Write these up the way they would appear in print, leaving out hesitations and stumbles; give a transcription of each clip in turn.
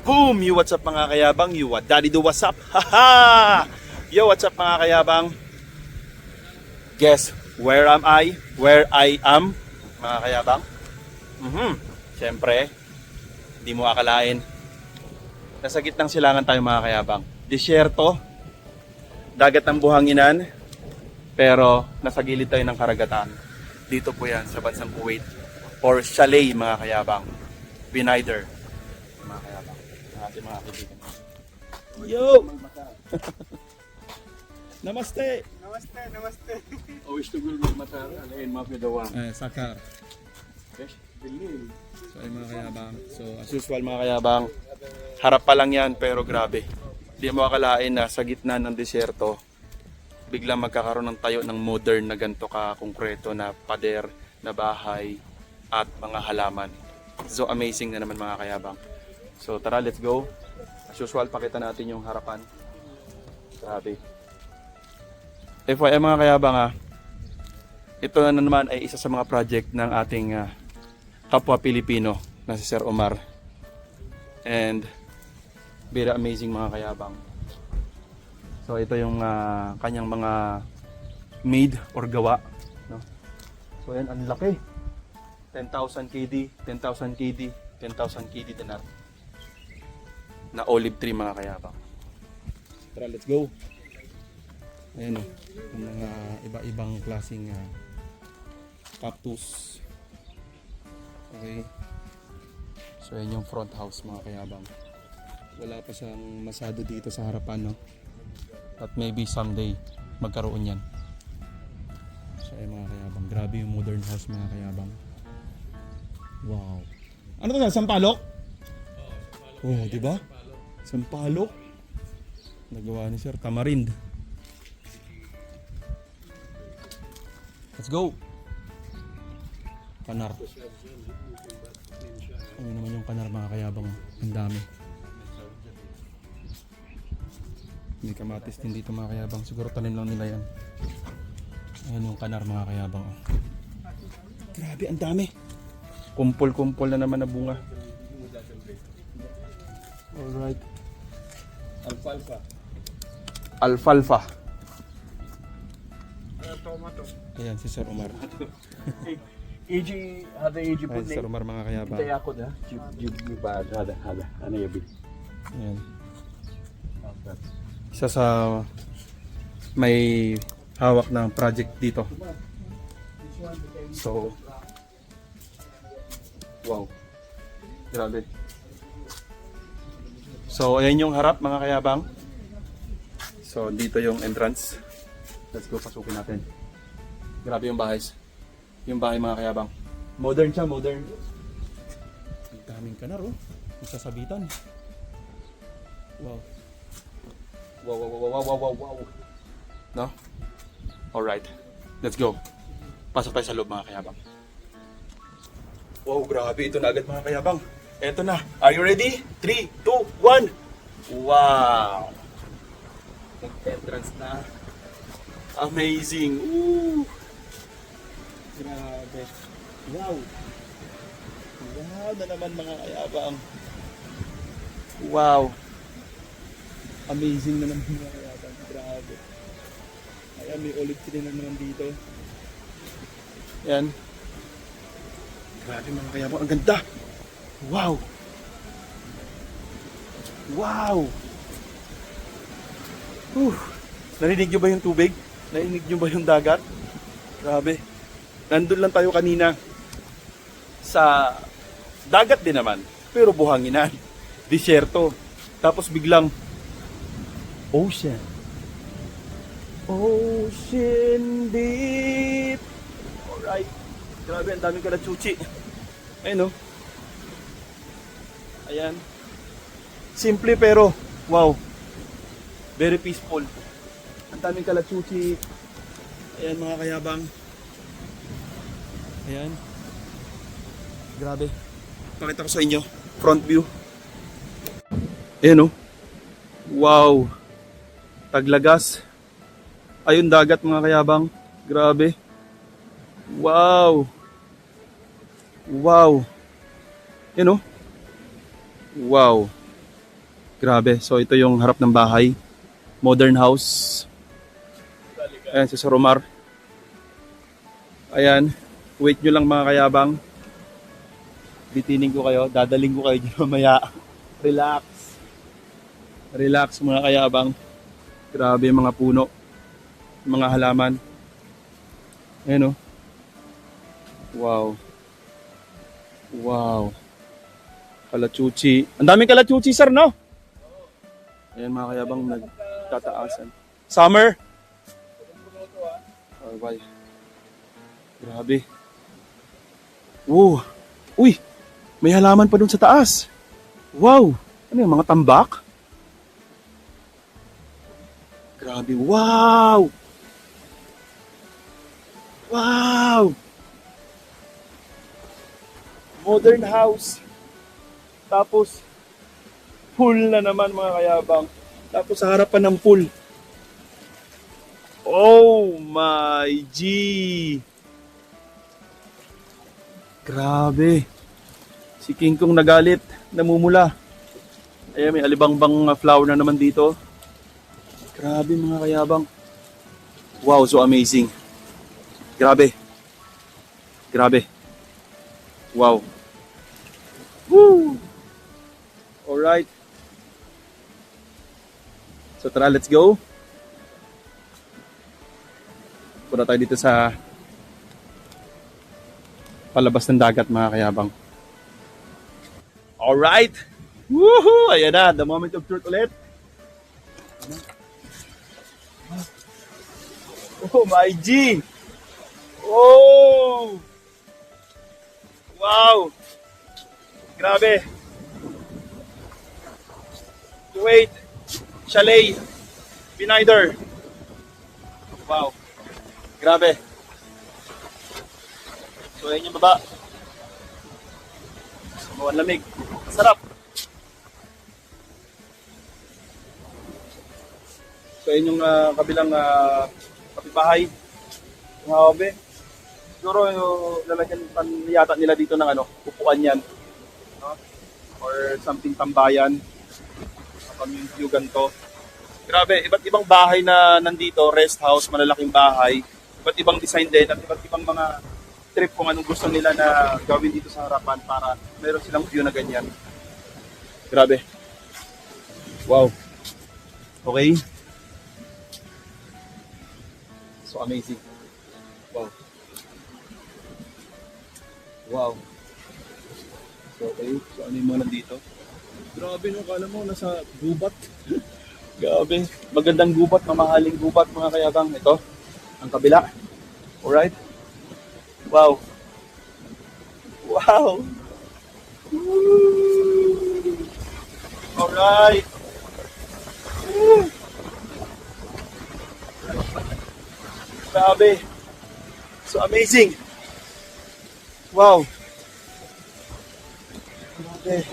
Boom! Yo, what's up mga kayabang? Yo, what daddy do, what's up? Haha! Yo, what's up mga kayabang? Guess where am I? Where I am? Mga kayabang? Siyempre, hindi mo akalain. Nasa gitnang silangan tayo mga kayabang. Disyerto, dagat ng buhanginan, pero nasa gilid tayo ng karagatan. Dito po yan sa bansang Kuwait. Or chalet mga kayabang. Binider. Mga kayabang. Ang ating mga kaibigan. Yo! Namaste! Namaste, namaste. Wish to gul magmatar, alayin mga pidawan. Sakar. Yes, bilhin. So ay mga kayabang. So as usual mga kayabang, harap pa lang yan pero grabe. Hindi mo akalain na sa gitna ng disyerto, biglang magkakaroon ng tayo ng modern na ganito ka konkreto na pader, na bahay at mga halaman. So amazing na naman mga kayabang. So tara, let's go. As usual, pakita natin yung harapan. Grabe. FYI mga kayabang ito na naman ay isa sa mga project ng ating kapwa Pilipino na si Sir Omar. And very amazing mga kayabang. So ito yung kanyang mga made or gawa, no? So yan, ang laki. 10,000 KD, 10,000 KD, 10,000 KD dinar. Na olive tree mga kayabang. Tara, let's go. Ayan o, yung mga iba-ibang klaseng cactus. Okay. So ayan yung front house mga kayabang. Wala pa siyang masado dito sa harapan, no? At maybe someday magkaroon yan. So ayan mga kayabang, grabe yung modern house mga kayabang. Wow. Ano to? Sampalok? Oh, di ba? Sampalok. Nagawa ni Sir Tamarind. Let's go. Kanar. Ano naman yung kanar mga kayabang? Ang dami. May kamatis din dito mga kayabang. Siguro tanim lang nila yan. Ayan yung kanar mga kayabang. Grabe, ang dami. Kumpol-kumpol na naman na bunga. Alright. Alfalfa. Alfalfa. Tomato. Ayan si Sir Omar. AG, hada AG Ayan si Sir Omar mga kayabang. Hintay ako na. Jib ba, hada. Ano yabi? Ayan. Isa sa may hawak ng project dito. So, wow. Grabe. So, ayan yung harap mga kayabang. So, dito yung entrance. Let's go, pasukin natin. Grabe yung bahay. Yung bahay mga kayabang. Modern siya, modern. Ang daming kanar, oh. Yung sasabitan. Wow. Wow. No? Alright. Let's go. Pasok tayo sa loob mga kayabang. Wow, grabe. Ito na agad mga kayabang. Eto na. Are you ready? 3, 2, 1. Wow. Entrance na. Amazing. Ooh. Grabe. Wow. Wow na naman mga kayabang. Wow. Amazing na naman mga kayabang. Grabe. Ayan, may olive tree na naman dito. Ayan. Grabe mga kayabang. Ang ganda. Wow. Wow. Narinig nyo ba yung tubig? Narinig nyo ba yung dagat? Grabe. Nandun lang tayo kanina sa dagat din naman, pero buhanginan, disyerto. Tapos biglang ocean. Ocean deep. Alright. Grabe, ang daming kalachuchi. Ayun, no? Ayan. Simple pero wow. Very peaceful. Ang daming kalachuchi. Ayan mga kayabang. Ayan. Grabe. Pakita ko sa inyo. Front view. Ayan oh. Wow. Taglagas. Ayun dagat mga kayabang. Grabe. Wow. Wow. Ayan oh. Wow. Grabe. So ito yung harap ng bahay. Modern house. Ayan si Sir Omar. Ayan. Wait nyo lang mga kayabang. Bitinin ko kayo. Dadaling ko kayo dyan mamaya. Relax. Relax mga kayabang. Grabe yung mga puno. Mga halaman. Ayan o. Wow. Wow. Kalachuchi. Ang daming kalachuchi, sir, no? Ayan mga kayabang nagtataasan. Summer. Oh, bye. Grabe. Uy, may halaman pa dun sa taas. Wow. Ano yung mga tambak? Grabe. Wow. Wow. Modern house. Tapos, pool na naman mga kayabang. Tapos sa harapan ng pool. Oh my G! Grabe. Si King Kong nagalit. Namumula. Ayan, may alibangbang flower na naman dito. Grabe mga kayabang. Wow, so amazing. Grabe. Grabe. Wow. Woo! Alright. So tara, let's go. Punta tayo dito sa palabas ng dagat mga kayabang. Alright. Woohoo! Ayan na, the moment of truth ulit. Oh my G! Oh! Wow! Grabe! Kuwait, Chalet, Pinayder. Wow! Grabe! So ayun yung baba. Mawan lamig. Sarap! So ayun yung kabilang kapitbahay. Grabe! Siguro lalagyan pa yata nila dito ng upuan yan. No? Or something tambayan. Community ganito. Grabe, iba't ibang bahay na nandito, rest house, malalaking bahay. Iba't ibang design din at iba't ibang mga trip kung anong gusto nila na gawin dito sa harapan para meron silang view na ganyan. Grabe. Wow. Okay. So amazing. Wow. Wow. So okay, so ano yung mga nandito? Grabe no, kala mo nasa gubat. Grabe, magandang gubat, mamahaling gubat mga kayabang. Ito, ang kabila. Alright? Wow. Wow. Woo. Alright. Woo. Grabe. So amazing. Wow. Grabe.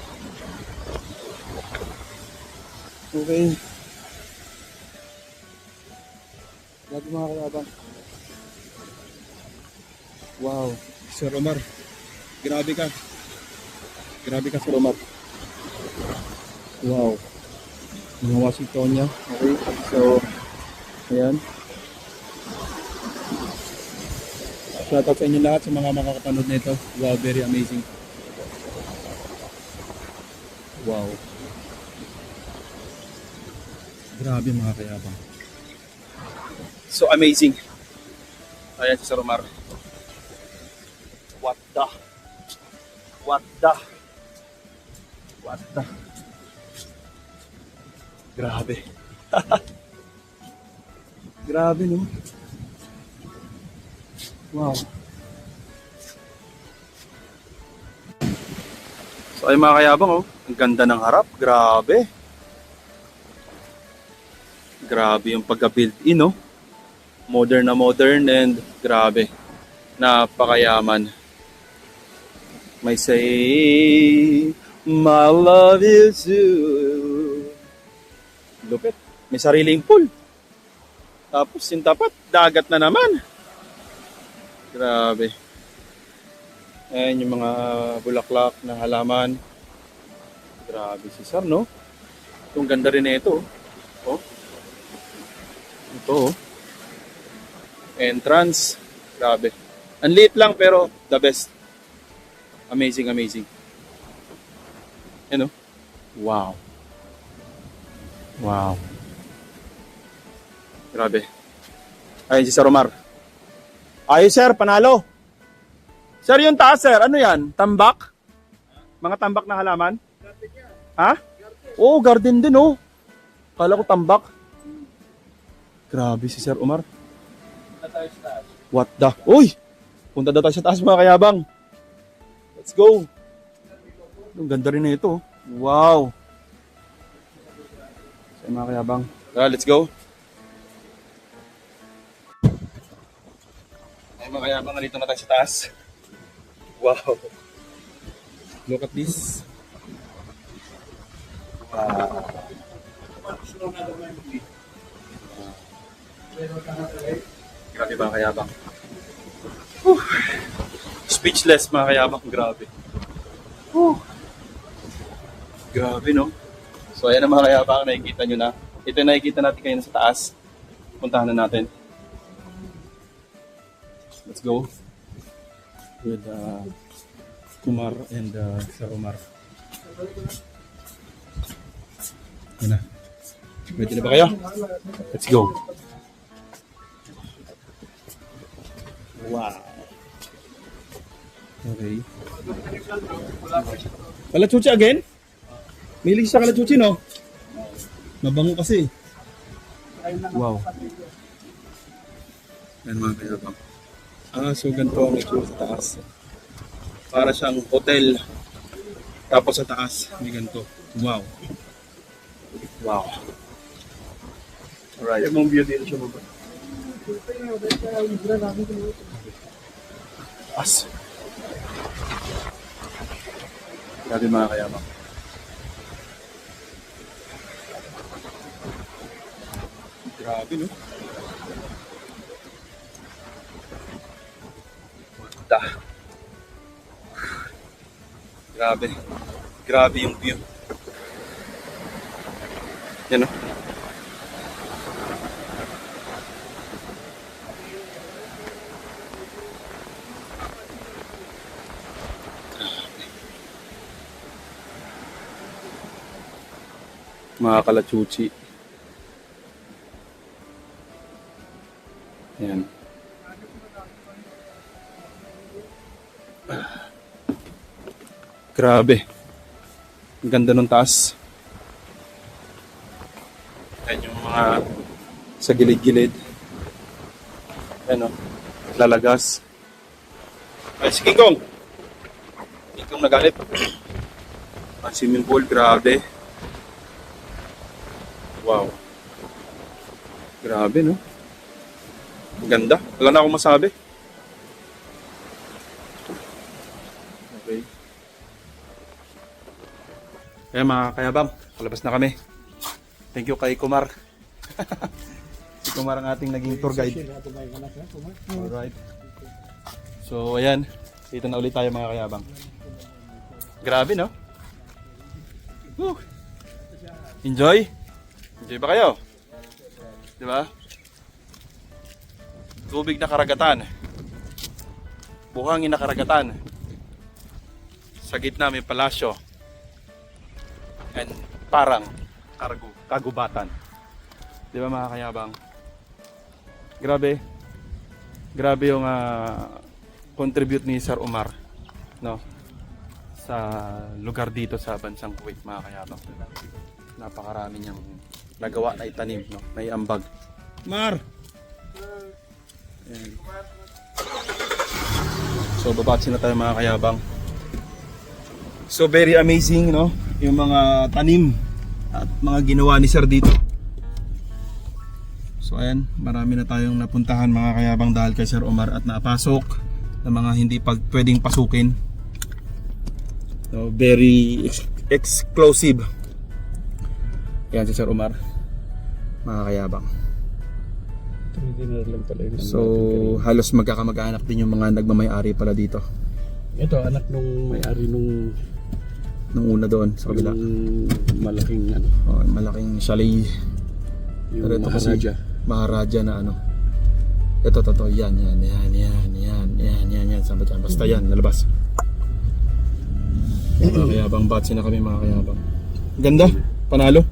Okay. Grabe mga kayabang. Wow. Sir Omar. Grabe ka. Grabe ka, Sir Omar. Wow. Mga Washingtonia. Okay. So, ayan. Shoutout sa inyo lahat sa mga makakapanood nito. Wow, very amazing. Wow. Grabe mga kayabang. So amazing. Ayan si Sir Omar. What the? Grabe. Grabe no? Wow. So ay mga kayabang oh. Ang ganda ng harap. Grabe. Grabe yung pagka-built-in, no? Modern na modern and grabe. Napakayaman. May say, my love is you. Lupit. May sariling pool. Tapos yung tapat, dagat na naman. Grabe. Ayan yung mga bulaklak na halaman. Grabe si Sir, no? Itong ganda rin na ito. Oh. Ito. Oh. Entrance. Grabe. Ang liit lang pero the best. Amazing, amazing. Yan oh. Wow. Wow. Grabe. Ayun si Sir Omar. Ayun sir, panalo. Sir, yung taas sir, ano yan? Tambak? Mga tambak na halaman? Ha? Oo, garden din oh. Kala ko tambak. Grabe si Sir Omar. What the? Uy! Punta daw tayo sa taas mga kayabang. Let's go. Ang ganda rin na ito. Wow. So mga kayabang. Tara, let's go. Ay mga kayabang, nandito na tayo sa taas. Wow. Look at this. Wow. Grabe mga kayabang. Whew. Speechless mga kayabang. Grabe. Whew. Grabe no. So ayan ang mga kayabang. Nakikita nyo na. Ito yung nakikita natin kayo sa taas. Puntahan na natin. Let's go. With Kumar and Sir Omar. Yan na. Ready na ba kayo? Let's go. Wow. Okay. Kalachuchi again? Milig sa kalachuchi, no? Mabango kasi. Wow. Yan mga kayabang. So ganito ang itsura sa taas. Para siyang hotel. Tapos sa taas, may ganito. Wow. Wow. Alright. Yung view dito siya baba. As. Grabe mga kayabang. Grabe no? Da. Grabe. Grabe yung view. Yan no? Mga kalachuchi. Ayan. Grabe. Ang ganda ng taas. Ayan yung mga sa gilid-gilid. Ayan o. Lalagas. Ay, si King Kong. King Kong nagalit. Ang swimming pool, grabe. Wow. Grabe, no? Ang ganda. Wala na akong masabi. Okay. Kaya mga kayabang, palabas na kami. Thank you kay Kumar. Si Kumar ang ating naging tour guide. Alright. So, ayan. Dito na ulit tayo mga kayabang. Grabe, no? Woo! Enjoy? Enjoy ba kayo? Di ba? Tubig na karagatan. Buhangin na karagatan. Sa gitna may palasyo. And parang kagubatan. Di ba mga kayabang? Grabe. Grabe yung contribute ni Sir Omar, no? Sa lugar dito sa bansang Kuwait mga kayabang. Napakarami niyang nagawa na itanim, no? May ambag. Mar! Ayan. So babatsin na tayo mga kayabang. So very amazing, no? Yung mga tanim at mga ginawa ni Sir dito. So ayan, marami na tayong napuntahan mga kayabang dahil kay Sir Omar at napasok na mga hindi pwedeng pasukin. So very exclusive. Yan si Sir Omar, mga kayabang. So halos magkakamag-anak din yung mga nagmamay-ari pala dito. Ito anak nung may-ari nung Nung una doon sa kabila. Yung malaking ano. Oh, malaking chalet. Yung Pero ito kasi Maharaja. Maharaja na ano. Ito, yan. Saan ba dyan? Basta yan, nalabas. Mga kayabang batsi na kami, mga kayabang. Ganda, panalo.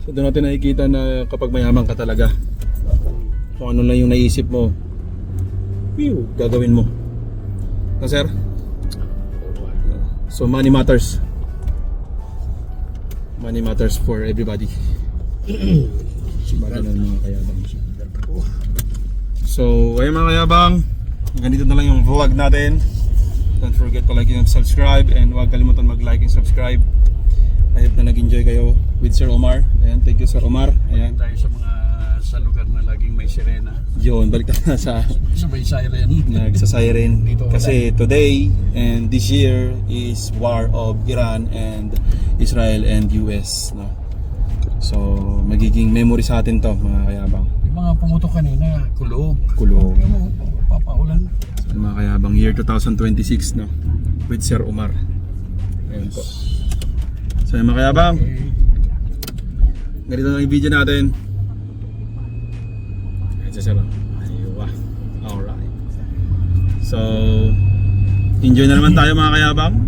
So doon natin nakikita na kapag mayaman ka talaga, kung ano lang yung naisip mo, gagawin mo. Na sir? So money matters. Money matters for everybody. Bagay ng mga kayabang. So, ayun mga kayabang, ganito na lang yung vlog natin. Don't forget to like and subscribe, and huwag kalimutan mag-like and subscribe. I hope na nag-enjoy kayo with Sir Omar. Ayan, thank you Sir Omar. Ayan. Tayo sa lugar na laging may sirena. Yun, balik tayo sa Sabay siren. nagsa-siren. Dito wala. Kasi today and this year is war of Iran and Israel and US. No? So, magiging memory sa atin to mga kayabang. Yung mga pumutok kanina, kulog. Kulog. Yung mga papaulan. So, mga kayabang, year 2026 no? With Sir Omar. Ayan po. So, mga kayabang, ganito na yung video natin. Ayan siya lang. Aywa. Alright. So, enjoy na naman tayo mga kayabang.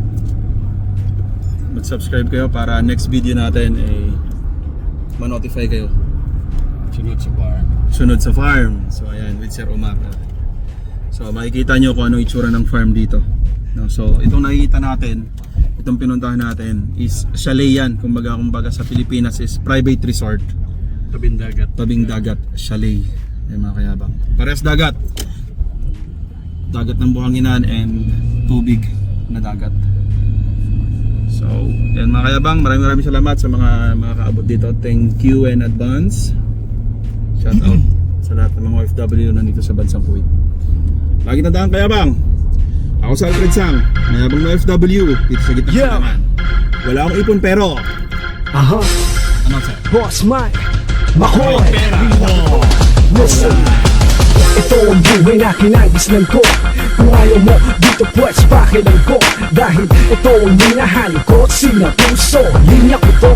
Mag-subscribe kayo para next video natin ay ma-notify kayo. Sunod sa bar. Sunod sa farm. So ayan, with Sir Omar. So makikita nyo kung ano itsura ng farm dito. No, so itong nakikita natin, itong pinuntahan natin is chalet yan. Kumbaga sa Pilipinas is private resort. Tabing dagat. Tabing dagat, chalet. Ayan mga kayabang. Parehas dagat. Dagat ng buhanginan and tubig na dagat. So, yan mga kayabang, maraming salamat sa mga kaabot dito. Thank you in advance. Shout out sa lahat ng mga OFW na nandito sa Bansang Kuwait. Lagi tandaan kayabang, ako sa Alfred Sang, mayabang na OFW dito sa gitna ng naman. Wala akong ipon pero Aha, ano sir? Boss Mike, Makoy, listen. Ito ang buhay na kinagisnan ko. Kung ayaw mo, dito pwes pakilang ko. Dahil ito ang minahal ko, sinapuso, linya ko to.